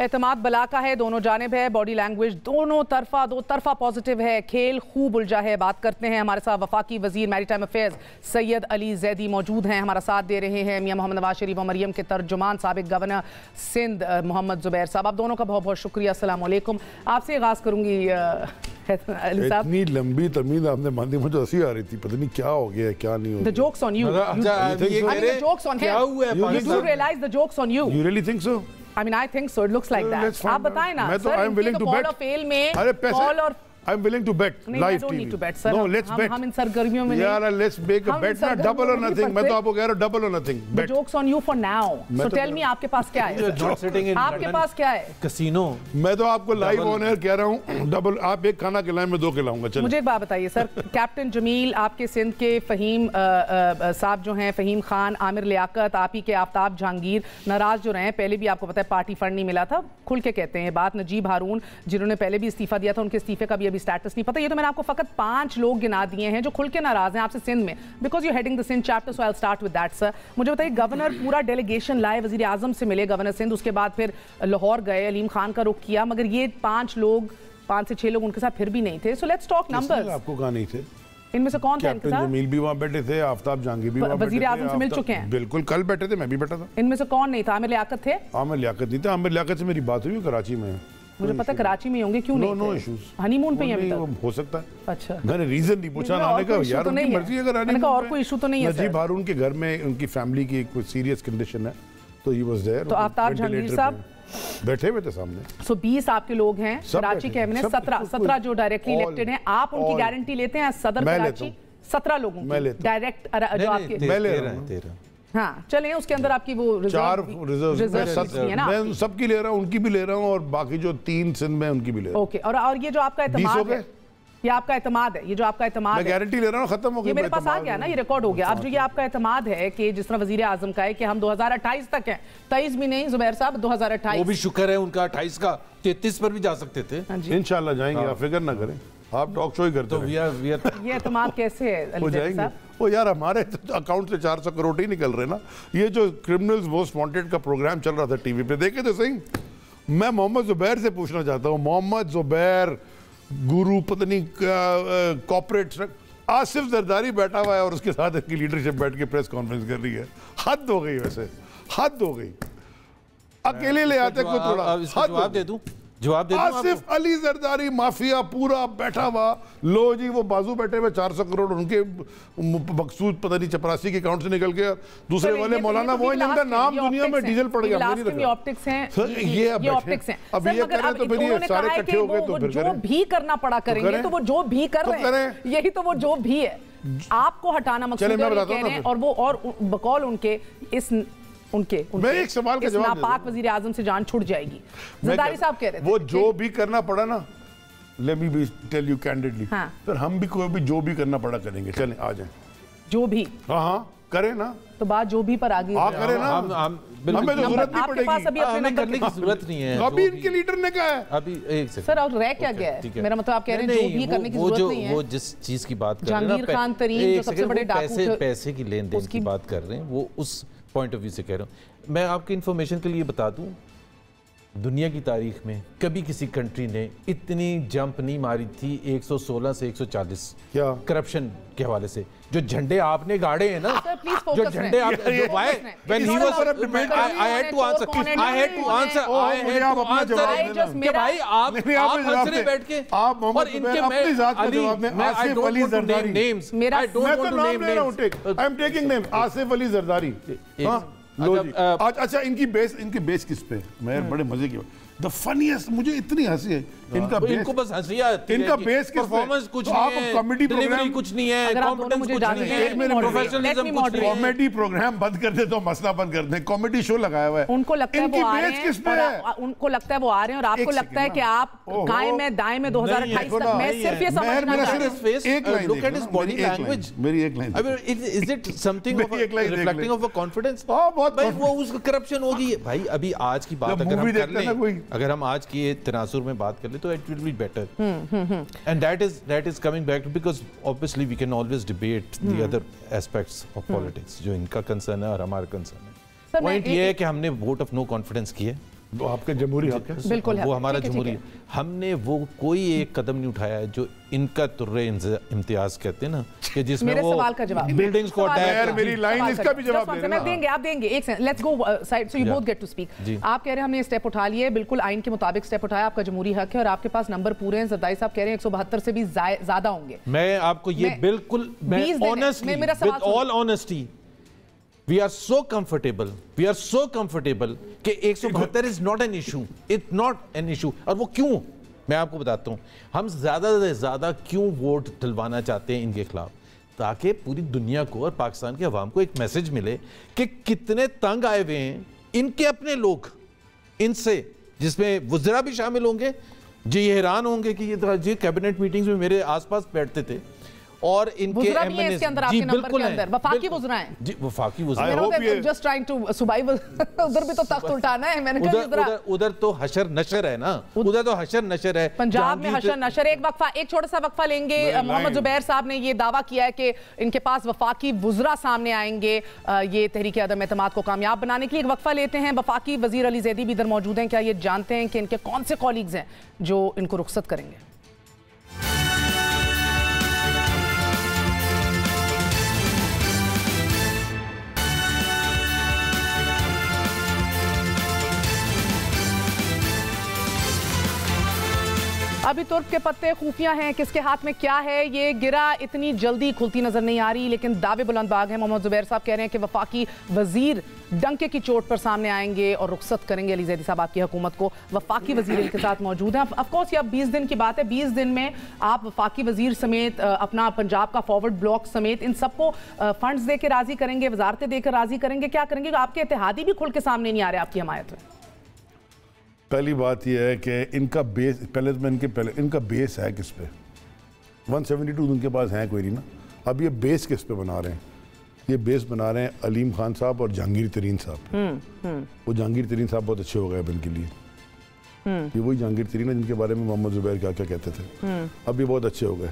اعتماد بلا کا ہے, دونوں جانب ہے, باڈی لینگویج دو طرفہ پازیٹیو ہے, کھیل خوب الجھا ہے. بات کرتے ہیں, ہمارے ساتھ وفاقی وزیر میری ٹائم افیئرز سید علی زیدی موجود ہیں, ہمارا ساتھ دے رہے ہیں میاں محمد نواز شریف و مریم کے ترجمان سابق گورنر سندھ محمد زبیر صاحب. آپ دونوں کا بہت بہت شکریہ. السلام علیکم. آپ سے آغاز کروں گی علی صاحب. اتنی لمبی تمیز آپ نے باندھی, مجھے ہنسی آ رہی تھی, پتہ نہیں کیا ہو گیا ہے کیا نہیں ہو The joke's on you. The joke's on him. You do realize the joke's on you. You really think so? I mean, I think so. It looks like that. آپ بتائیں نا سر, I'm willing to bet. فیل میں کال اور I'm willing to bet. نہیں, I don't need to bet, sir. No, let's bet. ہم ان سرگرمیوں میں نہیں. یار, let's make a bet. Not double or nothing. میں تو آپ کو کہہ رہا ہوں double or nothing. The joke's on you for now. So tell me, آپ کے پاس کیا ہے؟ آپ کے پاس کیا ہے؟ کسینو. میں تو آپ کو لائیو آن ایئر کہہ رہا ہوں ڈبل. آپ ایک کھانا کھلائیں, میں 2 کھلاؤں گا. چلیں. مجھے ایک بات بتائیے سر, کیپٹن جمیل آپ کے سندھ کے, فہیم صاحب جو ہیں, فہیم خان, عامر لیاقت, آپ ہی کے آفتاب جہانگیر ناراض جو رہے ہیں. پہلے بھی آپ کو پتہ ہے پارٹی فنڈ نہیں ملا تھا, کھل کے کہتے ہیں بات. نجیب ہارون جنہوں نے پہلے بھی استعفیٰ دیا تھا, ان کے استعفے کا بھی ابھی سٹیٹس نہیں پتہ. یہ تو میں نے آپ کو فقط 5 لوگ گنا دیے ہیں جو کھل کے ناراض ہیں آپ سے سندھ میں, because you heading the Sindh chapter, so I will start with that sir. مجھے بتائیے, گورنر پورا ڈیلیگیشن لائے, وزیر اعظم سے ملے گورنر سندھ, اس کے بعد پھر لاہور گئے, علیم خان کا رخ کیا, مگر یہ 5 سے 6 لوگ ان کے ساتھ پھر بھی نہیں تھے. So let's talk numbers. آپ کو کہاں نہیں تھے؟ ان میں سے کون تھا؟ کیپٹن جمیل بھی وہاں بیٹھے تھے, آفتاب جہانگیر بھی وہاں بیٹھے تھے, وزیر اعظم سے مل چکے ہیں. بالکل, کل بیٹھے تھے, میں بھی بیٹھا تھا. ان میں سے کون نہیں تھا؟ عامر لیاقت تھے؟ عامر لیاقت نہیں تھا. عامر لیاقت سے میری بات ہوئی کراچی میں. مجھے پتہ کراچی میں ہوں گے, کیوں نہیں تھے؟ ہنی مون پہ ہی ابھی تک ہو سکتا ہے. اچھا, میں نے ریزن نہیں پوچھا آنے کا. یار ان کی مرضی, اگر آنے کا اور کوئی ایشو تو نہیں ہے. نجیب ہارون کے گھر میں ان کی فیملی کی کوئی سیریس کنڈیشن ہے, تو ہی واز دیئر. تو آفتاب جہانگیر صاحب بیٹھے ہوئے تھے سامنے. سو 20 آپ کے لوگ ہیں کراچی کے, 17 جو ڈائریکٹلی الیکٹڈ ہیں. آپ ان کی گارنٹی لیتے ہیں صدر کراچی 17 لوگوں کی ڈائریکٹ جو آپ کے؟ میں لے رہا ہوں. ہاں چلیں, اس کے اندر آپ کی وہ 4 ریزرو سب کی لے رہا ہوں, ان کی بھی لے رہا ہوں, اور باقی جو 3 سندھ میں ان کی بھی لے رہا ہوں. اوکے, اور یہ جو آپ کا اعتماد ہے, یہ آپ کا اعتماد ہے, یہ جو آپ کا اعتماد ہے, میں گارنٹی لے رہا ہوں, ختم ہو گیا. یہ میرے پاس آ گیا نا, یہ ریکارڈ ہو گیا. اب جو یہ آپ کا اعتماد ہے کہ جس طرح وزیر اعظم کا ہے کہ ہم 2028 تک ہیں, 23 بھی نہیں زبیر صاحب, 2028. وہ بھی شکر ہے ان کا 28 کا, 33 پر بھی جا سکتے تھے. انشاءاللہ جائیں گے, آپ فکر نہ کریں, آپ ٹاک شو ہی کرتے ہیں. یہ اعتماد کیسے ہے ہو جائیں گے. وہ یار ہمارے اکاؤنٹ سے 400 کروڑ ہی نکل رہے نا. یہ جو کرمنلز موسٹ وانٹڈ کا پروگرام چل رہا تھا ٹی وی پہ, دیکھے تو صحیح. میں محمد زبیر سے پوچھنا چاہتا ہوں, محمد زبیر گورو پتہ نہیں کارپوریٹ, آصف زرداری بیٹھا ہوا ہے اور اس کے ساتھ کی لیڈرشپ بیٹھ کے پریس کانفرنس کر رہی ہے. حد ہو گئی, ویسے حد ہو گئی. اکیلے لے آتے کوئی تھوڑا. جواب دے دوں, آصف علی زرداری مافیا پورا بیٹھا ہوا, لو جی وہ بازو بیٹھے ہوئے, 400 کروڑ ان کے مقصود پتہ نہیں چپراسی کے اکاؤنٹ سے نکل گیا. دوسرے والے مولانا وہ جن کا نام دنیا میں ڈیزل پڑ گیا. یہ آپٹکس ہیں, یہ آپٹکس ہیں. اب یہ کریں تو پھر یہ سارے کٹھے ہو گئے, تو پھر جو بھی کرنا پڑا کریں گے, تو وہ جو بھی کر رہے ہیں, یہی تو وہ جو بھی ہے. آپ کو ہٹانا مقصود ہے, اور وہ اور بقول ان کے اس میں ایک سوال کا جواب ناپاک وزیر اعظم سے جان چھوٹ جائے گی. زرداری صاحب کہہ رہے تھے وہ جو بھی کرنا پڑا نا, let me tell you candidly, پھر ہم بھی کوئی بھی جو بھی کرنا پڑا کریں گے. چلیں آ جائیں, جو بھی ہاں کریں نا, تو بات جو بھی پر آگئی کریں نا. ہمیں تو ضرورت نہیں پڑے گی, ہمیں کرنے کی ضرورت نہیں ہے. ابھی ان کے لیڈر نے کہا ہے. ابھی ایک سیکنڈ سر, اور رہ کیا گیا ہے, میرا مطلب آپ کہہ رہے ہیں جو بھی کرنے کی ضرورت نہیں ہے. وہ جس چیز کی بات کر رہے ہیں, جہانگیر خان ترین جو سب سے بڑے ڈاکو, پیسے کی لین دین کی بات کر رہے ہیں, وہ اس پوائنٹ آف ویو سے کہہ رہا ہوں. میں آپ کی انفارمیشن کے لیے بتا دوں, دنیا کی تاریخ میں کبھی کسی کنٹری نے اتنی جمپ نہیں ماری تھی 116 سے 140 کرپشن کے حوالے سے. جو جھنڈے آپ نے گاڑے ہیں نا, جو جھنڈے آپ بیٹھ کے, اور ان کے آصف علی زرداری. اچھا, ان کی بیس کس پہ؟ میں بڑے مزے کی بات, the funniest, مجھے اتنی ہنسی ہے ان کو بس ہنسی آتی ہے. ان کا بیس کس پہ؟ پرفارمنس کچھ نہیں ہے, کامیڈی ڈیلیوری کچھ نہیں ہے, کمپٹنس کچھ نہیں ہے, پروفیشنلزم کچھ نہیں ہے. کامیڈی پروگرام بند کر دے تو مسئلہ بند کر دیں, کامیڈی شو لگایا ہوا ہے. ان کو لگتا ہے وہ آ رہے ہیں, ان کو لگتا ہے وہ آ رہے ہیں, اور آپ کو لگتا ہے کہ آپ قائم میں دائیں میں 2028 تک. میں صرف یہ سمجھنا چاہتا ہوں, look at his body language. میری ایک line, is it something reflecting of a confidence? بھائی وہ اس کا کرپشن ہوگی. بھائی ابھی آج کی بات اگر ہم کر لیں, اگر ہم آج کی تناظر میں بات کر لیں, تو it will be better. And that is coming back to, because obviously we can always debate the other aspects of politics, جو ان کا کنسرن ہے اور ہمارا کنسرن ہے. پوائنٹ یہ ہے کہ ہم نے ووٹ آف نو کانفیڈنس کیے, آپ کے جمہوری حق ہے بالکل ہے، وہ ہمارا ٹھیک ہے، جمہوری ٹھیک ہم نے وہ کوئی ایک قدم نہیں اٹھایا ہے جو ان کا ترے امتیاز کہتے ہیں نا کہ جس میں میرے وہ سوال کا جواب بلڈنگز کو یار میری لائن اس کا بھی جواب دے میں دیں گے آپ دیں گے ایک second let's go side so you both get to speak آپ کہہ رہے ہیں ہم نے اسٹیپ اٹھا لیے بالکل آئین کے مطابق اسٹیپ اٹھایا آپ کا جمہوری حق ہے اور آپ کے پاس نمبر پورے ہیں زرداری صاحب کہہ رہے ہیں 172 سے بھی زیادہ ہوں گے میں آپ کو یہ بالکل honestly with all honesty we are so comfortable کہ 172 is not an issue it's not an issue اور وہ کیوں میں آپ کو بتاتا ہوں ہم زیادہ سے زیادہ کیوں ووٹ ڈلوانا چاہتے ہیں ان کے خلاف تاکہ پوری دنیا کو اور پاکستان کے عوام کو ایک میسج ملے کہ کتنے تنگ آئے ہوئے ہیں ان کے اپنے لوگ ان سے جس میں وزراء بھی شامل ہوں گے جی یہ حیران ہوں گے کہ یہ کیبنٹ میٹنگز میں میرے آس پاس بیٹھتے تھے اور ان کے وزراء بھی ہیں اس کے اندر آپ کے نمبر کے اندر وفاقی وزراء ہیں جی وفاقی وزراء جسٹ ٹرائنگ ٹو صوبائی ادھر بھی تو تخت الٹانا ہے میں نے کہا ادھر تو حشر نشر ہے نا ادھر تو حشر نشر ہے پنجاب میں حشر نشر ایک وقفہ ایک چھوٹا سا وقفہ لیں گے محمد زبیر صاحب نے یہ دعویٰ کیا ہے کہ ان کے پاس وفاقی وزراء سامنے آئیں گے یہ تحریک عدم اعتماد کو کامیاب بنانے کے لیے ایک وقفہ لیتے ہیں وفاقی وزیر علی زیدی بھی ادھر موجود ہیں کیا یہ جانتے ہیں کہ ان کے کون سے کولیگز ہیں جو ان کو رخصت کریں گے ابھی ترک کے پتے خفیہ ہیں کس کے ہاتھ میں کیا ہے یہ گرہ اتنی جلدی کھلتی نظر نہیں آ رہی لیکن دعوے بلند باغ ہیں محمد زبیر صاحب کہہ رہے ہیں کہ وفاقی وزیر ڈنکے کی چوٹ پر سامنے آئیں گے اور رخصت کریں گے علی زیدی صاحب آپ کی حکومت کو وفاقی وزیر ان کے ساتھ موجود ہیں آف کورس یہ اب 20 دن کی بات ہے 20 دن میں آپ وفاقی وزیر سمیت اپنا پنجاب کا فارورڈ بلاک سمیت ان سب کو فنڈز دے کے راضی کریں گے وزارتیں دے کر راضی کریں گے کیا کریں گے آپ کے اتحادی بھی کھل کے سامنے نہیں آ رہے آپ کی حمایت میں پہلی بات یہ ہے کہ ان کا بیس پہلے ان کا بیس ہے کس پہ 172 ان کے پاس ہیں کوئی نہیں نا اب یہ بیس کس پہ بنا رہے ہیں یہ بیس بنا رہے ہیں علیم خان صاحب اور جہانگیر ترین صاحب وہ جہانگیر ترین صاحب بہت اچھے ہو گئے اب ان کے لیے یہ وہی جہانگیر ترین ہے جن کے بارے میں محمد زبیر کیا کیا کہتے تھے اب یہ بہت اچھے ہو گئے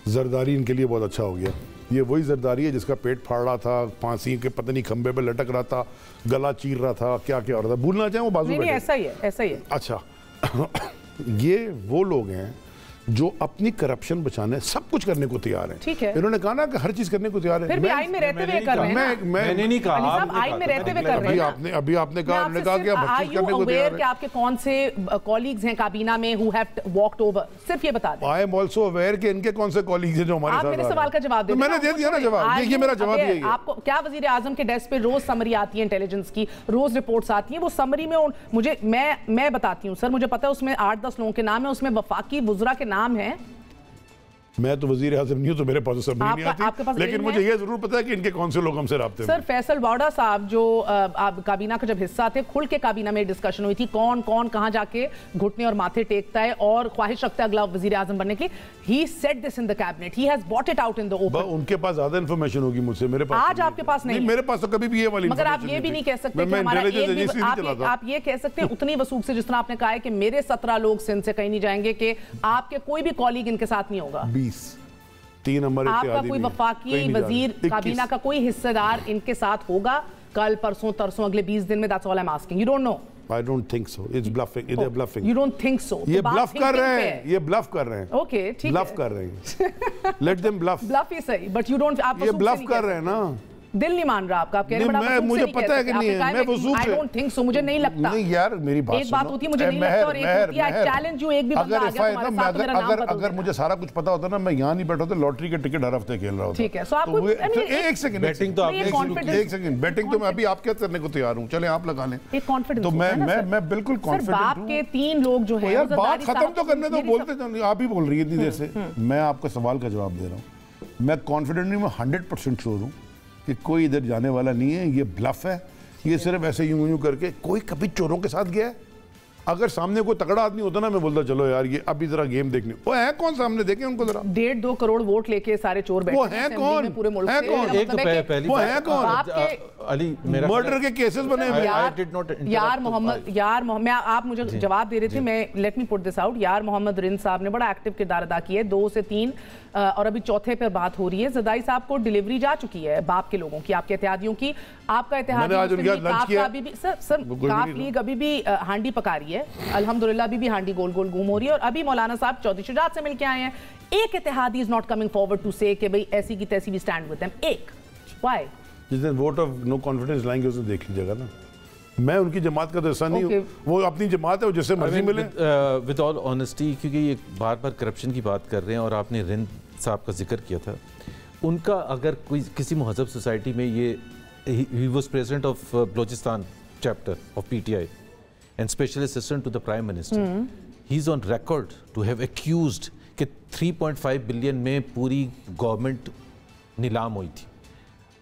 زرداری ان کے لیے بہت اچھا ہو گیا یہ وہی زرداری ہے جس کا پیٹ پھاڑ رہا تھا پھانسی کے پتہ نہیں کھمبے پہ لٹک رہا تھا گلا چیر رہا تھا کیا ہو رہا تھا بھولنا چاہیں وہ بازو نہیں ایسا ہی ہے اچھا یہ وہ لوگ ہیں جو اپنی کرپشن بچانے سب کچھ کرنے کو تیار ہیں انہوں نے کہا نا کہ ہر چیز کرنے کو تیار ہے پھر بھی آئین میں رہتے ہوئے کر رہے ہیں میں نے نہیں کہا آئین میں رہتے ہوئے کر رہے ہیں ابھی آپ نے کہا انہوں نے کہا کہ ہر چیز کرنے کو تیار کہ آپ کے کون سے کولیگز ہیں کابینہ میں who have walked over صرف یہ بتا دیں I am also aware کہ ان کے کون سے کولیگز ہیں جو ہمارے ساتھ آپ میرے سوال کا جواب دیں میں نے دے دیا نا جواب یہ میرا جواب یہی ہے آپ کو کیا وزیر اعظم کے ڈیسک پہ روز سمری آتی ہے انٹیلیجنس کی روز رپورٹس آتی ہیں وہ سمری میں مجھے میں بتاتی ہوں سر مجھے پتا ہے اس میں 8-10 لوگوں کے نام ہیں اس میں وفاقی وزراء کے نام ہیں میں تو وزیر اعظم نہیں ہوں تو میرے پاس سمری نہیں آتی لیکن مجھے یہ ضرور پتا ہے کہ ان کے کون سے لوگ ہم سے رابطے میں سر فیصل واڈا صاحب جو کابینہ کا جب حصہ تھے کھل کے کابینہ میں ڈسکشن ہوئی تھی کون کہاں جا کے گھٹنے اور ماتھے ٹیکتا ہے اور خواہش رکھتا ہے اگلا وزیر اعظم بننے کی he said this in the cabinet he has brought it out in the open ان کے پاس زیادہ انفارمیشن ہوگی مجھ سے میرے پاس آج آپ کے پاس نہیں میرے پاس تو کبھی بھی یہ والی مگر آپ یہ بھی نہیں کہہ سکتے کہ ہمارا آپ یہ کہہ سکتے ہیں اتنی وثوق سے جس طرح آپ نے کہا ہے کہ میرے 17 لوگ سندھ سے کہیں نہیں جائیں گے کہ آپ کے کوئی بھی کولیگ ان کے ساتھ نہیں ہوگا 20 آپ کا کوئی وفاقی وزیر کابینہ کا کوئی حصہ دار ان کے ساتھ ہوگا کل پرسوں ترسوں اگلے 20 دن میں that's all I'm asking you don't know I don't think so it's bluffing they're bluffing you don't think so یہ bluff کر رہے ہیں یہ bluff کر رہے ہیں okay ٹھیک ہے bluff کر رہے ہیں let them bluff bluff ہی صحیح but you don't آپ یہ bluff کر رہے ہیں نا دل نہیں مان رہا آپ کا آپ کہہ رہے ہیں بڑا مجھے پتہ ہے کہ نہیں ہے میں وضوح I don't think so مجھے نہیں لگتا نہیں یار میری بات ایک بات ہوتی ہے مجھے نہیں لگتا اور ایک ہوتی ہے چیلنج جو ایک بھی بندہ آ گیا تمہارے ساتھ میرا نام بدل اگر مجھے سارا کچھ پتا ہوتا نا میں یہاں نہیں بیٹھا ہوتا لاٹری کے ٹکٹ ہر ہفتے کھیل رہا ہوتا ٹھیک ہے سو آپ کو ایک سیکنڈ بیٹنگ تو ایک سیکنڈ بیٹنگ تو میں ابھی آپ کیا کرنے کو تیار ہوں چلیں آپ لگا لیں ایک کانفیڈنس تو میں بالکل کانفیڈنٹ ہوں باپ کے 3 لوگ جو ہیں یار بات ختم تو کرنے دو بولتے جاؤ آپ ہی بول رہی ہے اتنی دیر سے میں آپ کا سوال کا جواب دے رہا ہوں میں کانفیڈنٹ نہیں میں 100% شور ہوں کہ کوئی ادھر جانے والا نہیں ہے یہ بلف ہے یہ صرف ایسے یوں کر کے کوئی کبھی چوروں کے ساتھ گیا ہے اگر سامنے کوئی تگڑا آدمی ہوتا نا میں بولتا چلو یار یہ ابھی ذرا گیم دیکھنے, وہ ہے کون سامنے دیکھیں ان کو ذرا. 1.5-2 کروڑ ووٹ لے کے سارے چور بیٹھے وہ ہیں کون, پورے ملک ہے کون, ایک تو پہلی وہ ہے کون, علی میرا مرڈر کے کیسز بنے ہوئے. یار محمد آپ مجھے جواب دے رہے تھے, میں let me put this out. یار محمد رند صاحب نے بڑا ایکٹیو کردار ادا کیا ہے, 2 سے 3 اور ابھی چوتھے پر بات ہو رہی ہے. زرداری صاحب کو ڈیلیوری جا چکی ہے باپ کے لوگوں کی, آپ کے اتحادیوں کی. آپ کا اتحادی سر کاف لیگ ابھی بھی ہانڈی پکا رہی ہے الحمدللہ, ابھی بھی ہانڈی گول گول گھوم ہو رہی ہے, اور ابھی مولانا صاحب چودھری شجاعت سے مل کے آئے ہیں. ایک اتحادی is not coming forward to say کہ بھئی ایسی کی تیسی بھی سٹینڈ ود دیم. ایک وائی جس دن ووٹ آف نو کانفیڈنس لائیں گے اسے دیکھ لیجیے گا نا. میں ان کی جماعت کا تو ایسا نہیں ہوں, وہ اپنی جماعت ہے, وہ جس سے مرضی ملے. ود آل آنیسٹی, کیونکہ یہ بار بار کرپشن کی بات کر رہے ہیں اور آپ نے رند صاحب کا ذکر کیا تھا, ان کا اگر کوئی کسی مہذب سوسائٹی میں یہ he was president of Balochistan chapter of PTI and special assistant to the Prime Minister. He's on record to have accused کہ 3.5 بلین میں پوری گورنمنٹ نیلام ہوئی تھی.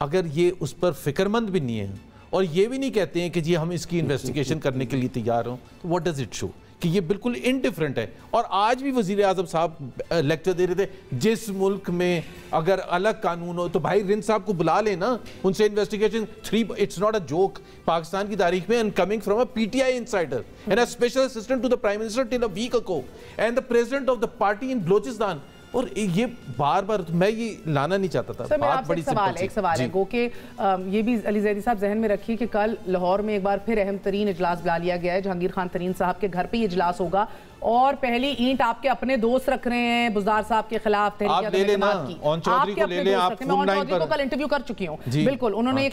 اگر یہ اس پر فکر مند بھی نہیں ہے اور یہ بھی نہیں کہتے ہیں کہ جی ہم اس کی انویسٹیگیشن کرنے کے لیے تیار ہوں, تو what does it show کہ یہ بالکل انڈیفرنٹ ہے. اور آج بھی وزیر اعظم صاحب لیکچر دے رہے تھے, جس ملک میں اگر الگ قانون ہو تو بھائی رند صاحب کو بلا لیں نا, ان سے investigation. It's not a joke Pakistan کی تاریخ میں, and coming from a PTI insider and a special assistant to the Prime Minister till a week ago and the president of the party in Balochistan. اور یہ بار بار میں یہ لانا نہیں چاہتا تھا. سر میرا آپ سے ایک سوال ہے گو کہ یہ بھی علی زیدی صاحب ذہن میں رکھیے کہ کل لاہور میں ایک بار پھر اہم ترین اجلاس بلا لیا گیا ہے. جہانگیر خان ترین صاحب کے گھر پہ یہ اجلاس ہوگا, اور پہلی اینٹ آپ کے اپنے دوست رکھ رہے ہیں بزدار صاحب کے خلاف تحریک اعتماد کی. آپ کے اپنے دوست رکھ رہے ہیں, میں اون چودھری کو کل انٹرویو کر چکی ہوں. بالکل, انہوں نے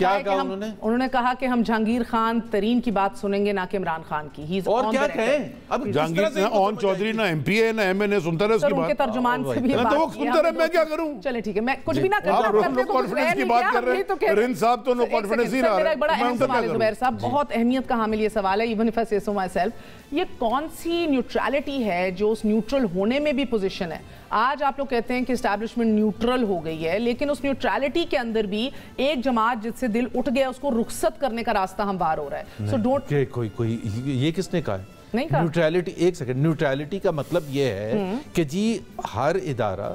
کہا کہ ہم جہانگیر خان ترین کی بات سنیں گے نہ کہ عمران خان کی. اور کیا کہیں, جہانگیر اون چودھری نہ ایم پی اے نہ ایم این اے سنتا رہے اس کی بات. ان کے ترجمان سے بھی بات کی, میں کیا کروں. چلے ٹھیک ہے, میں کچھ بھی نہ کروں. آپ نو کانفیڈنس کی بات کر رہے ہیں, رند صاحب تو نو کانفیڈنس ہی رہا ہے. میرا ایک بڑا اہم سوال ہے زبیر صاحب, بہت اہمیت کا حامل یہ سوال ہے, ایون اف آئی سے سو مائی سیلف. یہ کون سی نیوٹرلٹی ہے جو اس نیوٹرل ہونے میں بھی پوزیشن ہے؟ آج آپ لوگ کہتے ہیں کہ اسٹیبلشمنٹ نیوٹرل ہو گئی ہے, لیکن اس نیوٹرلٹی کے اندر بھی ایک جماعت جس سے دل اٹھ گیا اس کو رخصت کرنے کا راستہ ہموار ہو رہا ہے. سو ڈونٹ کوئی یہ کس نے کہا ہے نہیں کہا نیوٹرلٹی. ایک سیکنڈ, نیوٹرلٹی کا مطلب یہ ہے کہ جی ہر ادارہ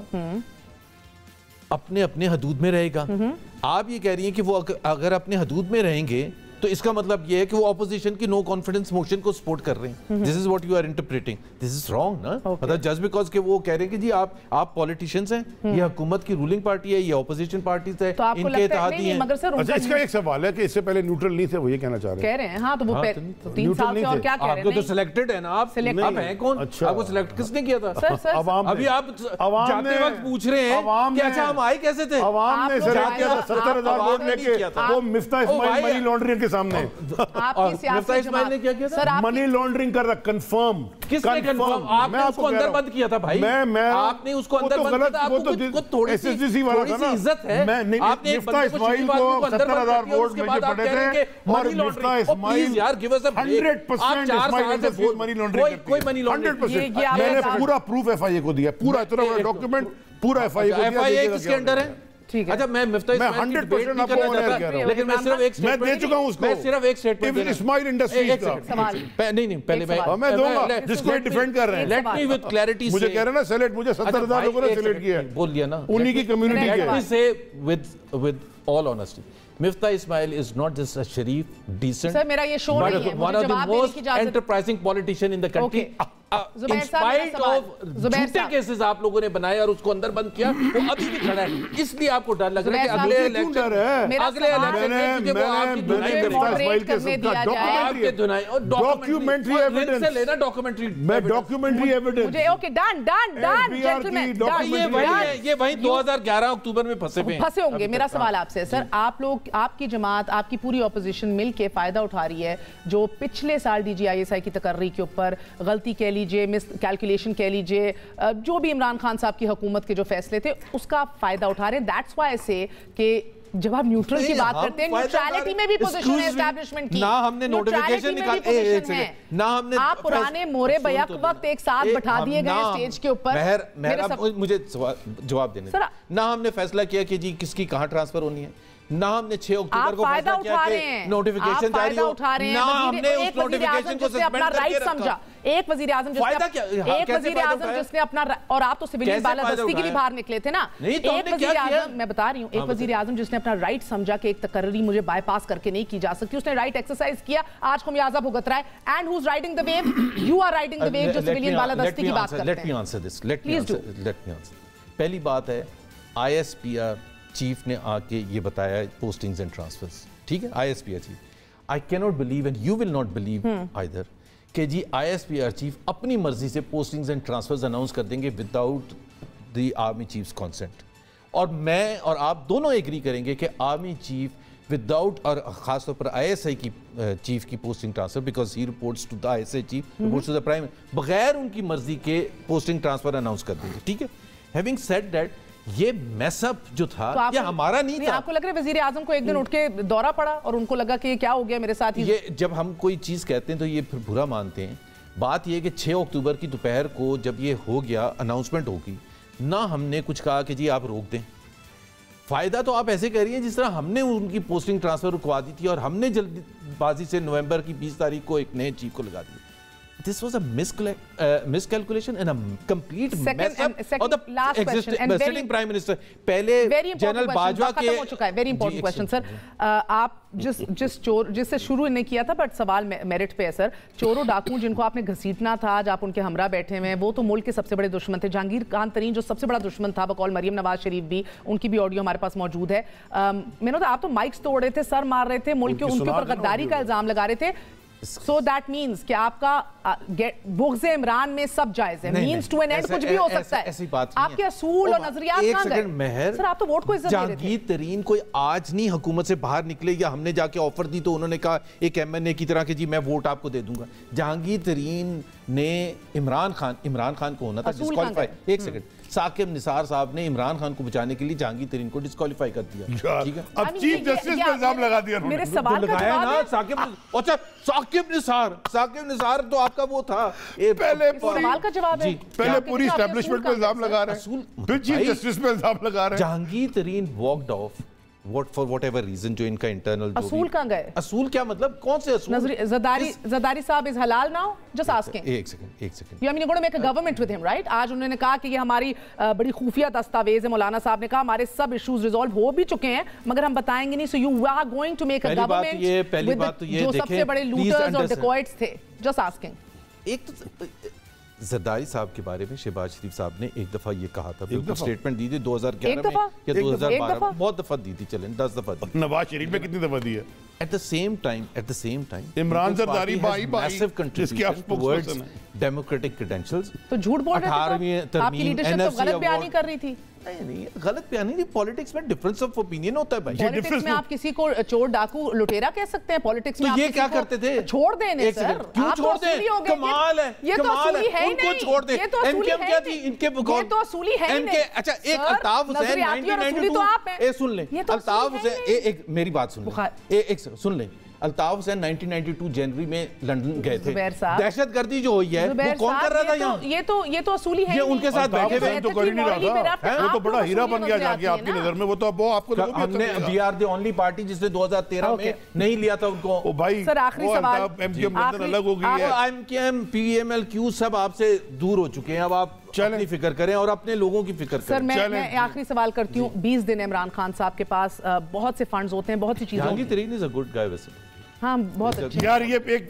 اپنے اپنے حدود میں رہے گا. آپ یہ کہہ رہی ہیں کہ وہ اگر اپنے حدود میں رہیں گے تو اس کا مطلب یہ ہے کہ وہ اپوزیشن کی نو کانفیڈنس موشن کو سپورٹ کر رہے ہیں. This is what you are interpreting. This is wrong نا, مطلب جسٹ بیکاز کہ وہ کہہ رہے ہیں کہ جی آپ پولیٹیشینز ہیں, یہ حکومت کی رولنگ پارٹی ہے, یہ اپوزیشن پارٹیز ہے, ان کے اتحادی ہیں. اچھا اس کا ایک سوال ہے کہ اس سے پہلے نیوٹرل نہیں تھے, وہ یہ کہنا چاہ رہے ہیں. کہہ رہے ہیں ہاں, تو وہ 3 سال سے اور کیا کہہ رہے ہیں. آپ کو تو سلیکٹڈ ہے نا, آپ ہیں کون, آپ کو سلیکٹ کس نے کیا تھا؟ ابھی آپ جاتے وقت پوچھ رہے ہیں کہ اچھا ہم آئے کیسے تھے. عوام نے سلیکٹ کیا تھا 70,000 ووٹ لے کے, وہ مفتاح اسماعیل منی لانڈرنگ کے سامنے. مفتاح اسماعیل نے کیا کیا تھا؟ منی لانڈرنگ کر رہا, کنفرم. کس نے کنفرم؟ آپ نے اس کو اندر بند کیا تھا بھائی, آپ نے اس کو اندر بند کیا تھا. آپ کو تھوڑی سی عزت ہے, آپ نے مفتاح اسماعیل کو 70,000 ووٹ مجھے پڑے تھے, اور مفتاح اسماعیل 100% اسماعیل سے منی لانڈرنگ کوئی منی لانڈرنگ. میں نے پورا پروف ایف آئی اے کو دیا, پورا اتنا بڑا ڈاکیومنٹ پورا ایف آئی اے کو دیا. ایف آئی اے کس کے انڈر ہے؟ اچھا میں مفتاح اسماعیل کی ڈیبیٹ نہیں کرنا چاہتا, لیکن میں صرف ایک میں دے چکا ہوں اس کو, میں صرف ایک سٹیٹمنٹ اسماعیل انڈسٹریز کا نہیں پہلے میں دوں گا جس کو ڈیفینڈ کر رہے ہیں. لیٹ می وتھ کلیئرٹی مجھے کہہ رہے نا سیلیکٹ, مجھے 70,000 لوگوں نے سیلیکٹ کیا ہے, بول لیا نا, انہی کی کمیونٹی کے. لیٹ می سے with all honesty, Miftah Ismail is not just a sharif, decent, sir, میرا یہ شو نہیں ہے, one of the most enterprising politician in the country. In spite of جھوٹے کیسز آپ لوگوں نے بنائے اور اس کو اندر بند کیا, وہ ابھی بھی کھڑا ہے. اس لیے آپ کو ڈر لگ رہا ہے کہ اگلے الیکشن میں کیونکہ وہ آپ کی دھنائی آپ کے دھنائی اور ڈاکیومنٹری ایویڈنس سے لینا ڈاکیومنٹری. میں ڈاکیومنٹری ایویڈنس اوکے ڈن یہ وہیں 2011 اکتوبر میں پھنسے ہوں گے. میرا سوال آپ سے سر, آپ لوگ, آپ کی جماعت, آپ کی پوری اپوزیشن مل کے فائدہ اٹھا رہی ہے جو پچھلے سال ڈی جی آئی ایس آئی کی تقرری کے اوپر غلطی کہہ لیجئے, مس کیلکولیشن کہہ لیجئے, جو بھی عمران خان صاحب کی حکومت کے جو فیصلے تھے اس کا فائدہ اٹھا رہے ہیں. دیٹس وائی سے کہ جب آپ نیوٹرل کی بات کرتے ہیں, نیوٹرالٹی میں بھی پوزیشن ہے اسٹیبلشمنٹ کی, نہ ہم نے نوٹیفیکیشن نکال, نہ ہم نے آپ پرانے مورے بیک وقت ایک ساتھ بٹھا دیے گئے اسٹیج کے اوپر. مجھے جواب دینے, نہ ہم نے فیصلہ کیا کہ جی کس کی کہاں ٹرانسفر ہونی ہے, نہ ہم نے 6 اکتوبر کو فیصلہ کیا کہ نوٹیفیکیشن جاری ہو، نہ ہم نے اس نوٹیفیکیشن کو سسپینڈ کر کے رکھا. ایک وزیر اعظم جس نے اپنا اور آپ تو سویلین بالادستی کے لیے باہر نکلے تھے نا. ایک وزیر اعظم میں بتا رہی ہوں ایک وزیر اعظم جس نے اپنا رائٹ سمجھا کہ ایک تقرری مجھے بائی پاس کر کے نہیں کی جا سکتی, اس نے رائٹ ایکسرسائز کیا, آج خمیازہ بھگت رہا ہے. And who's riding the wave? You are riding the wave جو سویلین بالادستی کی بات کرتے ہیں. Let me answer this, let me answer. پہلی بات ہے I S P R chief نے آ کے یہ بتایا پوسٹنگز اینڈ ٹرانسفرز, ٹھیک ہے, I S P R chief. I کی not believe and you will not believe either کہ جی I S P R chief اپنی مرضی سے پوسٹنگز اینڈ ٹرانسفرز اناؤنس کر دیں گے without the army chief's consent. اور میں اور آپ دونوں ایگری کریں گے کہ آرمی چیف وداؤٹ, اور خاص طور پر آئی ایس آئی کی چیف کی posting transfer, because he reports to the I S I chief, reports to the prime, بغیر ان کی مرضی کے پوسٹنگ ٹرانسفر اناؤنس کر دیں گے, ٹھیک ہے. ہیونگ سیڈ دیٹ, یہ میس اپ جو تھا یہ ہمارا نہیں تھا. آپ کو لگ رہا ہے وزیر اعظم کو ایک دن اٹھ کے دورہ پڑا اور ان کو لگا کہ کیا ہو گیا میرے ساتھ؟ یہ جب ہم کوئی چیز کہتے ہیں تو یہ پھر برا مانتے ہیں. بات یہ کہ 6 اکتوبر کی دوپہر کو جب یہ ہو گیا, اناؤنسمنٹ ہوگی, نہ ہم نے کچھ کہا کہ جی آپ روک دیں. فائدہ تو آپ ایسے کہہ رہی ہیں جس طرح ہم نے ان کی پوسٹنگ ٹرانسفر رکوا دی تھی اور ہم نے جلدی بازی سے نومبر کی 20 تاریخ کو ایک نئے چیف کو لگا دیا. This was a miscalculation and a complete mess up of the sitting prime minister. پہلے جنرل باجوہ کے ختم ہو چکا ہے. Very important question sir. آپ جس سے شروع نہیں کیا تھا بٹ سوال میرٹ پہ ہے سر. چوروں ڈاکوں جن کو آپ نے گھسیٹنا تھا, آج آپ ان کے ہمراہ بیٹھے ہوئے ہیں, وہ تو ملک کے سب سے بڑے دشمن تھے. جہانگیر خان ترین جو سب سے بڑا دشمن تھا بقول مریم نواز شریف بھی, ان کی بھی آڈیو ہمارے پاس موجود ہے. میں نے آپ تو مائکس توڑ رہے تھے, سر مار رہے تھے, ملک کے ان کے اوپر غداری کا الزام لگا رہے تھے. So that means کہ آپ کا بغض عمران میں سب جائز ہے, means to an end کچھ بھی ہو سکتا ہے. آپ کے اصول اور نظریات کہاں گئے؟ سر آپ تو ووٹ کو عزت دے رہے تھے. جہانگیر ترین کوئی آج نہیں حکومت سے باہر نکلے, یا ہم نے جا کے آفر دی تو انہوں نے کہا ایک ایم این اے کی طرح کہ جی میں ووٹ آپ کو دے دوں گا. جہانگیر ترین نے عمران خان کو ہونا تھا ڈسکوالیفائی. ایک سیکنڈ, ثاقب نثار صاحب نے عمران خان کو بچانے کے لیے جہانگیر ترین کو ڈسکوالیفائی کر دیا. ٹھیک ہے, اب چیف جسٹس پہ الزام لگا دیا میرے سوال کا جواب ہے. ثاقب نثار تو آپ کا وہ تھا, سوال کا جواب ہے. پہلے پوری اسٹیبلشمنٹ پہ الزام لگا رہے ہیں, پھر چیف جسٹس پہ الزام لگا رہے ہیں. جہانگیر ترین walked off for whatever reason جو ان کا انٹرنل. اصول کہاں گئے؟ اصول کیا مطلب, کون سے اصول؟ زرداری صاحب is halal now? Just asking. ایک second. You mean you're going to make a government with him, right? آج انہوں نے کہا کہ یہ ہماری بڑی خفیہ دستاویز ہے. مولانا صاحب نے کہا ہمارے سب ایشوز ریزالو ہو بھی چکے ہیں مگر ہم بتائیں گے نہیں. So you are going to make a government with جو سب سے بڑے looters اور dacoits تھے. Just asking. ایک تو زرداری صاحب کے بارے میں شہباز شریف صاحب نے ایک دفعہ یہ کہا تھا, بالکل سٹیٹمنٹ دی تھی 2011 میں یا 2012, بہت دفعہ دی تھی, چلیں 10 دفعہ دی. نواز شریف میں کتنی دفعہ دی ہے؟ At the same time, Imran Zardari بھائی massive contribution towards democratic credentials. تو جھوٹ بول رہے تھے, آپ کی لیڈرشپ تو غلط بیانی کر رہی تھی. نہیں, غلط بیانی نہیں, پالیٹکس میں ڈفرنس آف اوپینین ہوتا ہے بھائی. پالیٹکس میں آپ کسی کو چور ڈاکو لٹیرا کہہ سکتے ہیں, پالیٹکس میں تو یہ کیا کرتے تھے؟ چھوڑ دیں سر. کیوں چھوڑ دیں؟ کمال ہے, یہ تو اصولی ہے ہی نہیں. چھوڑ دیں. این کے کیا تھی ان کے یہ تو اصولی ہے ہی نہیں. اچھا, ایک الطاف حسین 1992 سن لیں, الطاف حسین ایک میری بات سن لیں, ایک سن لیں. الطاف حسین 1992 جنوری میں لندن گئے تھے. دہشت گردی جو ہوئی ہے وہ کون کر رہا تھا یہاں؟ یہ تو اصولی ہے. یہ ان کے ساتھ بیٹھے ہوئے تو کر ہی نہیں رہا تھا, وہ تو بڑا ہیرا بن گیا جا کے آپ کی نظر میں. وہ تو اب آپ کو ہم نے we are the only party جس نے 2013 میں نہیں لیا تھا ان کو. او بھائی سر آخری سوال, ایم کیو ایم لندن الگ ہو گئی ہے. M Q M P M L Q سب آپ سے دور ہو چکے ہیں. اب آپ اپنی فکر کریں اور اپنے لوگوں کی فکر کریں. سر میں آخری سوال کرتی ہوں. 20 دن عمران خان صاحب کے پاس بہت سے فنڈز ہوتے ہیں, بہت سی چیزیں. جہانگیر ترین از اے گڈ گائے ویسے. ہاں بہت اچھا یار, یہ ایک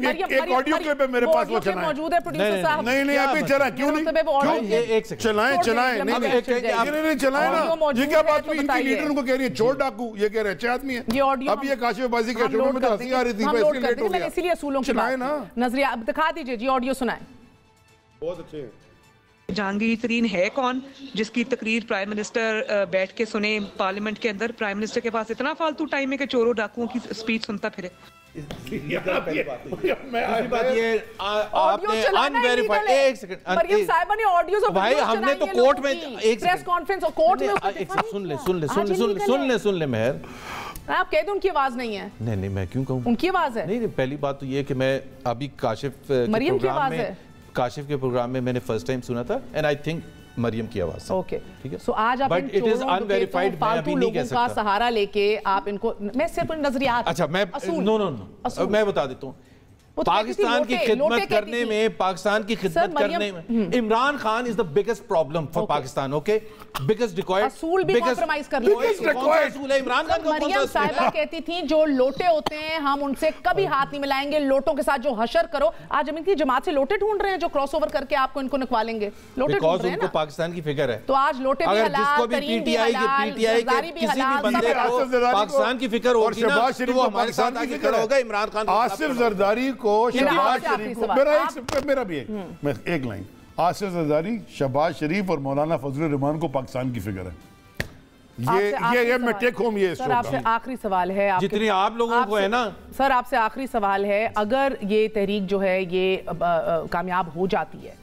آڈیو کلپ ہے میرے پاس, وہ چلائیں. موجود ہے پروڈیوسر صاحب. نہیں ابھی چلائیں, کیوں نہیں, ایک سیکنڈ چلائیں نہیں چلائیں نا. یہ کیا بات ہوئی, ان کی لیڈر ان کو کہہ رہی ہے چور ڈاکو, یہ کہہ رہے اچھے آدمی ہیں. اب یہ کاشف بازی کے شروع میں تو ہنسی آ رہی تھی, میں اسی لیے اصولوں کی چلائیں نا. نظریہ دکھا دیجئے جی, آڈیو سنائیں. بہت اچھے ہیں. جہانگیر ترین ہے کون جس کی تقریر پرائم منسٹر بیٹھ کے سنے پارلیمنٹ کے اندر؟ پرائم منسٹر کے پاس اتنا فالتو ٹائم ہے کہ چوروں ڈاکوؤں کی سپیچ سنتا پھرے. ہم نے تو کورٹ میں سن لیں مہر, آپ کہہ دیں ان کی آواز نہیں ہے. نہیں میں کیوں کہوں, ان کی آواز ہے. نہیں, پہلی بات تو یہ کہ میں ابھی کاشف مریم کی آواز ہے. کاشف کے پروگرام میں میں نے فرسٹ ٹائم سنا تھا, اینڈ آئی تھنک مریم کی آواز سے. اوکے ٹھیک ہے. سو آج آپ ان چوروں کو فالتو لوگوں کا سہارا لے کے آپ ان کو, میں صرف نظریات, اچھا میں بتا دیتا ہوں, پاکستان کی خدمت کرنے میں Imran Khan is the biggest problem for Pakistan, okay? biggest required. اصول بھی کمپرومائز کر لیں. مریم صاحبہ کہتی تھیں جو لوٹے ہوتے ہیں ہم ان سے کبھی ہاتھ نہیں ملائیں گے, لوٹوں کے ساتھ جو حشر کرو. آج ہم ان کی جماعت سے لوٹے ڈھونڈ رہے ہیں جو کراس اوور کر کے آپ کو ان کو نکوالیں گے. لوٹے ڈھونڈ رہے ہیں نا, پاکستان کی فکر ہے. تو آج لوٹے بھی حلال, ترین بھی حلال, زرداری بھی حلال, پاکستان کی فکر ہوگی نا تو وہ ہمارے ساتھ آگے کھڑا ہوگا. عمران خان آصف زرداری کو میرا بھی ایک لائن, آصف زرداری, شہباز شریف اور مولانا فضل الرحمان کو پاکستان کی فکر ہے. یہ میں ٹیک ہوم, یہ سر آپ سے آخری سوال ہے, جتنی آپ لوگوں کو ہے نا سر, آپ سے آخری سوال ہے, اگر یہ تحریک جو ہے یہ کامیاب ہو جاتی ہے,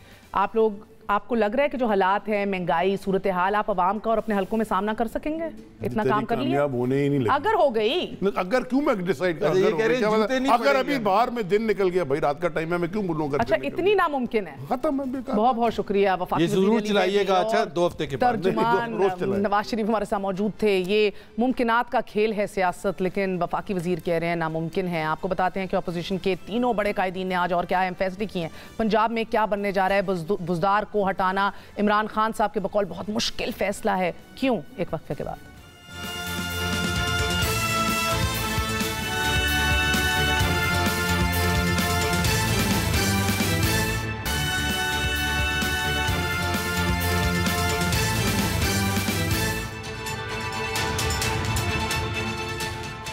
آپ کو لگ رہا ہے کہ جو حالات ہیں, مہنگائی, صورتحال, آپ عوام کا اور اپنے حلقوں میں سامنا کر سکیں گے؟ اتنا کام کر لیا اگر ہو گئی, اگر کیوں میں ڈیسائیڈ کر, اگر ابھی باہر میں دن نکل گیا بھائی, رات کا ٹائم ہے, میں کیوں بولوں گا؟ اچھا اتنی ناممکن ہے, ختم ہے. بہت بہت شکریہ وفاقی یہ ضرور چلائیے گا. اچھا 2 ہفتے کے بعد ترجمان نواز شریف ہمارے ساتھ موجود تھے. یہ ممکنات کا کھیل ہے سیاست, لیکن وفاقی وزیر کہہ رہے ہیں ناممکن ہے. آپ کو بتاتے ہیں کہ اپوزیشن کے تینوں بڑے قائدین نے آج اور کیا اہم فیصلے کیے ہیں. پنجاب میں کیا بننے جا رہا ہے, بزدار کو ہٹانا عمران خان صاحب کے بقول بہت مشکل فیصلہ ہے, کیوں؟ ایک وقفے کے بعد.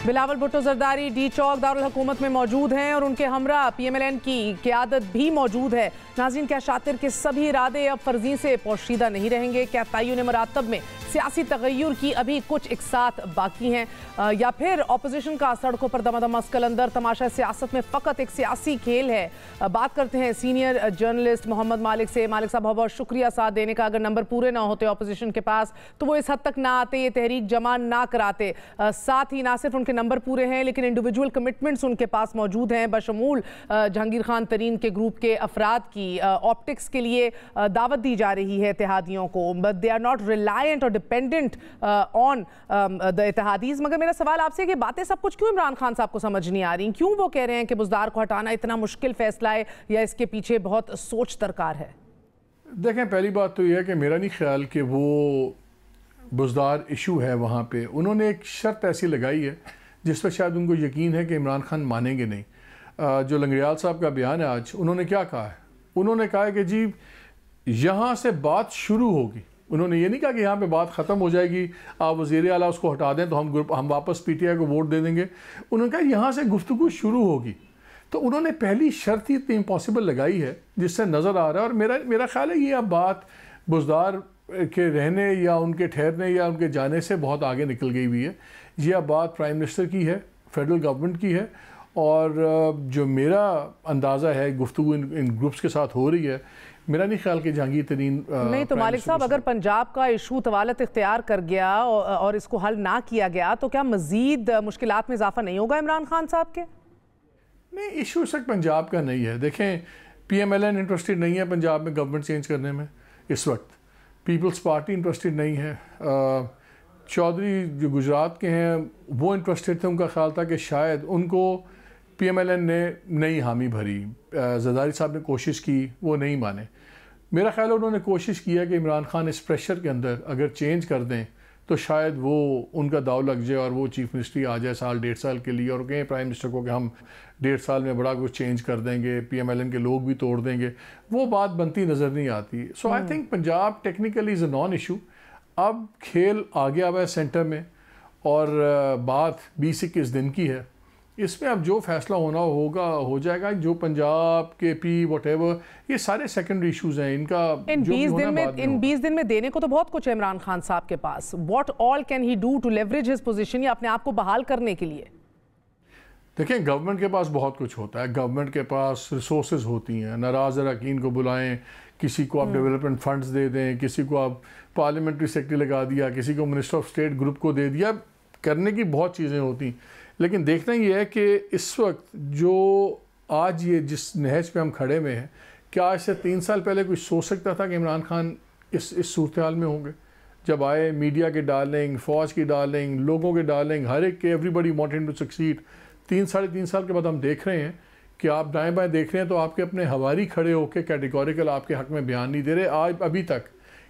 بلاول بھٹو زرداری ڈی چوک دارالحکومت میں موجود ہیں اور ان کے ہمراہ پی ایم ایل این کی قیادت بھی موجود ہے. ناظرین, کیا شاطر کے سبھی ارادے اب فرضی سے پوشیدہ نہیں رہیں گے؟ کیا تعین مراتب میں سیاسی تغیر کی ابھی کچھ اقساط باقی ہیں, یا پھر اپوزیشن کا سڑکوں پر دمادم اسکلندر تماشا سیاست میں فقط ایک سیاسی کھیل ہے؟ بات کرتے ہیں سینئر جرنلسٹ محمد مالک سے. مالک صاحب بہت بہت شکریہ ساتھ دینے کا. اگر نمبر پورے نہ ہوتے اپوزیشن کے پاس تو وہ اس حد تک نہ آتے, یہ تحریک جمع نہ کراتے. ساتھ ہی نہ صرف ان کے نمبر پورے ہیں لیکن انڈیویجول کمٹمنٹس ان کے پاس موجود ہیں, بشمول جہانگیر خان ترین کے گروپ کے افراد کی. آپٹکس کے لیے دعوت دی جا رہی ہے اتحادیوں کو, but they are not reliant اور ڈیپینڈنٹ آن دا اتحادیز. مگر میرا سوال آپ سے کہ باتیں سب کچھ کیوں عمران خان صاحب کو سمجھ نہیں آ رہی؟ کیوں وہ کہہ رہے ہیں کہ بزدار کو ہٹانا اتنا مشکل فیصلہ ہے, یا اس کے پیچھے بہت سوچ درکار ہے؟ دیکھیں, پہلی بات تو یہ ہے کہ میرا نہیں خیال کہ وہ بزدار ایشو ہے وہاں پہ. انہوں نے ایک شرط ایسی لگائی ہے جس پہ شاید ان کو یقین ہے کہ عمران خان مانیں گے نہیں. جو لنگریال صاحب کا بیان ہے آج, انہوں نے کیا کہا ہے؟ انہوں نے کہا ہے کہ جی یہاں سے بات شروع ہوگی. انہوں نے یہ نہیں کہا کہ یہاں پہ بات ختم ہو جائے گی, آپ وزیر اعلیٰ اس کو ہٹا دیں تو ہم واپس پی ٹی آئی کو ووٹ دے دیں گے. انہوں نے کہا یہاں سے گفتگو شروع ہوگی. تو انہوں نے پہلی شرط ہی اتنی امپاسبل لگائی ہے جس سے نظر آ رہا ہے, اور میرا خیال ہے یہ اب بات بزدار کے رہنے یا ان کے ٹھہرنے یا ان کے جانے سے بہت آگے نکل گئی ہوئی ہے. یہ اب بات پرائم منسٹر کی ہے, فیڈرل گورنمنٹ کی ہے, اور جو میرا اندازہ ہے گفتگو ان گروپس کے ساتھ ہو رہی ہے, میرا نہیں خیال کہ جہانگیر ترین نہیں. تو مالک صاحب, اگر پنجاب کا ایشو طوالت اختیار کر گیا اور اس کو حل نہ کیا گیا تو کیا مزید مشکلات میں اضافہ نہیں ہوگا عمران خان صاحب کے؟ نہیں, ایشو اس وقت پنجاب کا نہیں ہے. دیکھیں, P M L N interested نہیں ہے پنجاب میں گورنمنٹ چینج کرنے میں اس وقت. پیپلز پارٹی انٹرسٹڈ نہیں ہے. چودھری جو گجرات کے ہیں وہ انٹرسٹڈ تھے, ان کا خیال تھا کہ شاید ان کو پی ایم ایل این نے نہیں حامی بھری. زرداری صاحب نے کوشش کی, وہ نہیں مانے. میرا خیال ہے انہوں نے کوشش کیا کہ عمران خان اس پریشر کے اندر اگر چینج کر دیں تو شاید وہ ان کا داؤ لگ جائے اور وہ چیف منسٹری آ جائے 1.5 سال کے لیے, اور کہیں پرائم منسٹر کو کہ ہم 1.5 سال میں بڑا کچھ چینج کر دیں گے, پی ایم ایل این کے لوگ بھی توڑ دیں گے. وہ بات بنتی نظر نہیں آتی. So I think Punjab technically is a non issue. اب کھیل آ گیا ہوا ہے سینٹر میں, اور بات 20-21 دن کی ہے. اس میں اب جو فیصلہ ہونا ہوگا ہو جائے گا. جو پنجاب کے پی واٹ ایور, یہ سارے سیکنڈری ایشوز ہیں. ان کا ان 20 دن میں دینے کو تو بہت کچھ ہے عمران خان صاحب کے پاس. What all can he do to leverage his position, یا اپنے آپ کو بحال کرنے کے لیے؟ دیکھیں, گورنمنٹ کے پاس بہت کچھ ہوتا ہے. گورنمنٹ کے پاس ریسورسز ہوتی ہیں. ناراض اراکین کو بلائیں, کسی کو آپ ڈیولپمنٹ فنڈز دے دیں, کسی کو آپ پارلیمنٹری سیکرٹری لگا دیا, کسی کو منسٹر آف اسٹیٹ گروپ کو دے دیا. کرنے کی بہت چیزیں ہوتی ہیں, لیکن دیکھنا یہ ہے کہ اس وقت جو آج یہ جس نہج پہ ہم کھڑے میں ہیں, کیا آج سے 3 سال پہلے کوئی سوچ سکتا تھا کہ عمران خان اس صورتحال میں ہوں گے. جب آئے میڈیا کے ڈارلنگ, فوج کی ڈارلنگ, لوگوں کے ڈارلنگ, ہر ایک کے everybody wanting to succeed. 3-3.5 سال کے بعد ہم دیکھ رہے ہیں کہ آپ دائیں بائیں دیکھ رہے ہیں تو آپ کے اپنے ہواری کھڑے ہو کے کیٹیگوریکل آپ کے حق میں بیان نہیں دے رہے. ابھی تک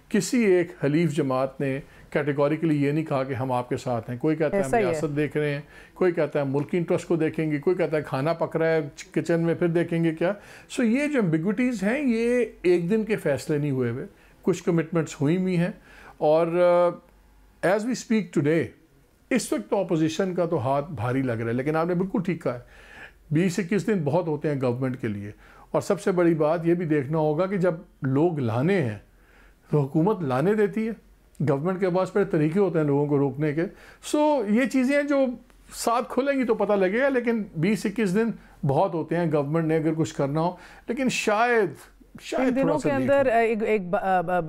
کسی ایک حلیف جماعت نے کیٹیگوریکلی یہ نہیں کہا کہ ہم آپ کے ساتھ ہیں. کوئی کہتا ہے ہم ریاست دیکھ رہے ہیں, کوئی کہتا ہے ملکی انٹرسٹ کو دیکھیں گے, کوئی کہتا ہے کھانا پک رہا ہے کچن میں پھر دیکھیں گے کیا. سو یہ جو ایمبیگوٹیز ہیں یہ ایک دن کے فیصلے نہیں ہوئے ہوئے, کچھ کمٹمنٹس ہوئی ہوئی ہیں. اور ایز وی اسپیک ٹوڈے اس وقت تو اپوزیشن کا تو ہاتھ بھاری لگ رہا ہے. لیکن آپ نے بالکل ٹھیک کہا ہے 20-21 دن بہت ہوتے ہیں گورنمنٹ کے لیے. اور سب سے بڑی بات یہ بھی دیکھنا ہوگا کہ جب لوگ لانے ہیں تو حکومت لانے دیتی ہے, گورنمنٹ کے پاس پھر طریقے ہوتے ہیں لوگوں کو روکنے کے. سو یہ چیزیں جو ساتھ کھلیں گی تو پتہ لگے گا. لیکن 20-21 دن بہت ہوتے ہیں گورنمنٹ نے اگر کچھ کرنا ہو. لیکن شاید ان دنوں کے اندر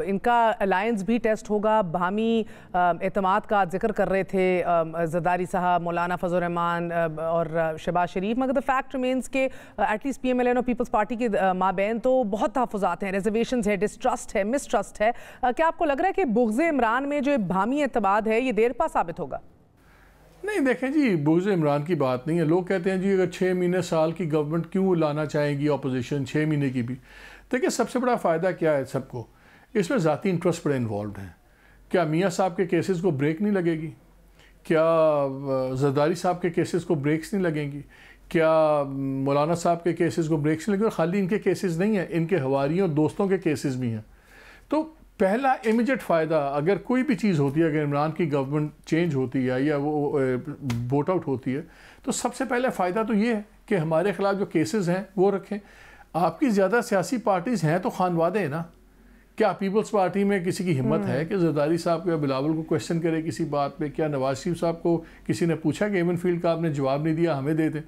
ان کا الائنس بھی ٹیسٹ ہوگا. باہمی اعتماد کا ذکر کر رہے تھے زرداری صاحب, مولانا فضل الرحمان اور شہباز شریف, مگر the fact remains کہ ایٹ لیسٹ PMLN اور پیپلز پارٹی کے مابین تو بہت تحفظات ہیں, ریزرویشنز ہے, ڈسٹرسٹ ہے, مسٹرسٹ ہے. کیا آپ کو لگ رہا ہے کہ بغض عمران میں جو باہمی اعتماد ہے یہ دیر پا ثابت ہوگا؟ نہیں دیکھیں جی, بغض عمران کی بات نہیں ہے. لوگ کہتے ہیں جی اگر 6 مہینے سال کی گورنمنٹ کیوں لانا چاہے گی اپوزیشن 6 مہینے کی بھی. دیکھیں سب سے بڑا فائدہ کیا ہے سب کو, اس میں ذاتی انٹرسٹ بڑے انوالوڈ ہیں. کیا میاں صاحب کے کیسز کو بریک نہیں لگے گی؟ کیا زرداری صاحب کے کیسز کو بریکس نہیں لگیں گی؟ کیا مولانا صاحب کے کیسز کو بریکس نہیں لگیں گے؟ خالی ان کے کیسز نہیں ہیں, ان کے حواریوں دوستوں کے کیسز بھی ہیں. تو پہلا امیجیٹ فائدہ اگر کوئی بھی چیز ہوتی ہے, اگر عمران کی گورنمنٹ چینج ہوتی ہے یا وہ ووٹ آؤٹ ہوتی ہے, تو سب سے پہلا فائدہ تو یہ ہے کہ ہمارے خلاف جو کیسز ہیں وہ رکھیں. آپ کی زیادہ سیاسی پارٹیز ہیں تو خانوادے ہیں نا. کیا پیپلز پارٹی میں کسی کی ہمت ہے کہ زرداری صاحب کو یا بلاول کو کویسچن کرے کسی بات پہ؟ کیا نواز شریف صاحب کو کسی نے پوچھا کہ ایون فیلڈ کا آپ نے جواب نہیں دیا, ہمیں دے دیں؟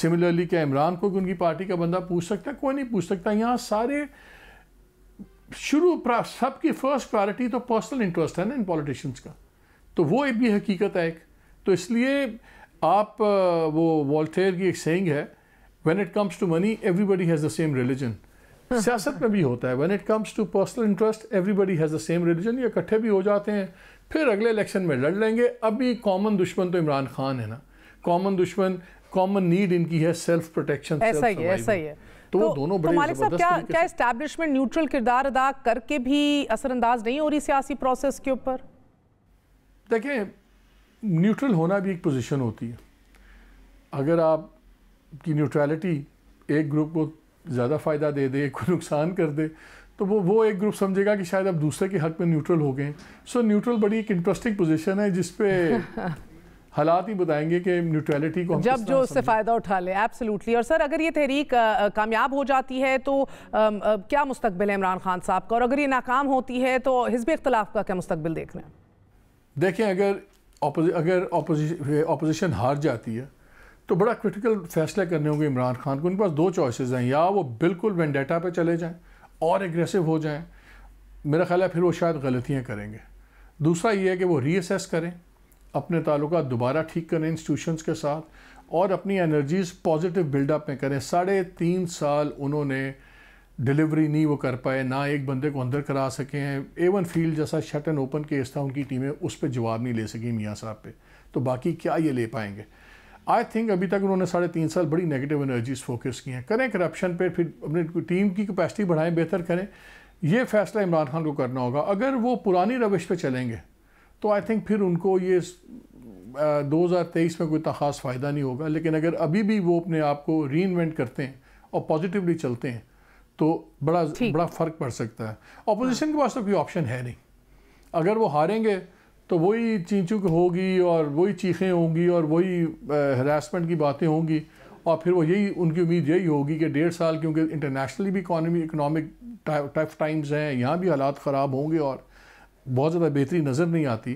سملرلی کیا عمران کو ان کی پارٹی کا بندہ پوچھ سکتا ہے؟ کوئی نہیں پوچھ سکتا. یہاں سارے سب کی فرسٹ پرائرٹی تو پرسنل انٹرسٹ ہے نا ان پولیٹیشنز کا. تو وہ ایک بھی حقیقت ہے ایک. تو اس لیے آپ وہ والٹیر کی ایک سینگ ہے, when it comes to money everybody has the same religion. سیاست میں بھی ہوتا ہے when it comes to personal interest everybody has the same religion. یہ اکٹھے بھی ہو جاتے ہیں, پھر اگلے الیکشن میں لڑ لیں گے. ابھی کامن دشمن تو عمران خان ہے نا. کامن دشمن, کامن نیڈ ان کی ہے سیلف پروٹیکشن. ایسا ہی ہے. تو وہ دونوں بڑے مالک صاحب کیا اسٹیبلشمنٹ نیوٹرل کردار ادا کر کے بھی اثر انداز نہیں ہو رہی سیاسی پروسیس کے اوپر؟ دیکھیں نیوٹرل ہونا بھی ایک پوزیشن ہوتی ہے. اگر آپ کی نیوٹرالٹی ایک گروپ کو زیادہ فائدہ دے دے, ایک کو نقصان کر دے, تو وہ ایک گروپ سمجھے گا کہ شاید اب دوسرے کے حق میں نیوٹرل ہو گئے. سو نیوٹرل بڑی ایک انٹرسٹنگ پوزیشن ہے جس پہ حالات ہی بتائیں گے کہ نیوٹرالٹی کو جب جو اس سے فائدہ اٹھا لے. ایبسلیوٹلی. اور سر اگر یہ تحریک کامیاب ہو جاتی ہے تو کیا مستقبل ہے عمران خان صاحب کا, اور اگر یہ ناکام ہوتی ہے تو حزب اختلاف کا کیا مستقبل دیکھ رہے ہیں؟ دیکھیں اگر اپوزیشن ہار جاتی ہے تو بڑا کرٹیکل فیصلے کرنے ہوں گے عمران خان کو. ان کے پاس 2 چوائسز ہیں, یا وہ بالکل وینڈیٹا پہ چلے جائیں اور ایگریسو ہو جائیں, میرا خیال ہے پھر وہ شاید غلطیاں کریں گے. دوسرا یہ ہے کہ وہ ری اسیس کریں, اپنے تعلقات دوبارہ ٹھیک کریں انسٹیٹیوشنز کے ساتھ, اور اپنی انرجیز پازیٹیو بلڈ اپ میں کریں. 3.5 سال انہوں نے ڈیلیوری نہیں وہ کر پائے, نہ ایک بندے کو اندر کرا سکے ہیں. ایون فیلڈ جیسا شٹ اینڈ اوپن کیس تھا ان کی ٹیمیں, اس پہ جواب نہیں لے سکی میاں صاحب پہ, تو باقی کیا یہ لے پائیں گے؟ آئی تھنک ابھی تک انہوں نے 3.5 سال بڑی نیگیٹو انرجیز فوکس کی ہیں. کریں کرپشن پہ, پھر اپنی ٹیم کی کیپیسٹی بڑھائیں, بہتر کریں. یہ فیصلہ عمران خان کو کرنا ہوگا. اگر وہ پرانی روش پہ چلیں گے تو آئی تھنک پھر ان کو یہ 2023 میں کوئی اتنا خاص فائدہ نہیں ہوگا. لیکن اگر ابھی بھی وہ اپنے آپ کو ری انوینٹ کرتے ہیں اور پازیٹیولی چلتے ہیں تو بڑا فرق پڑ سکتا ہے. اپوزیشن کے پاس تو کوئی آپشن ہے نہیں. اگر وہ ہاریں گے تو وہی چینچو ہوگی اور وہی چیخیں ہوں گی اور وہی ہراسمنٹ کی باتیں ہوں گی, اور پھر وہ ان کی امید یہی ہوگی کہ 1.5 سال, کیونکہ انٹرنیشنلی بھی اکنامک ٹف ٹائمز ہیں, یہاں بھی حالات خراب ہوں گے اور بہت زیادہ بہتری نظر نہیں آتی,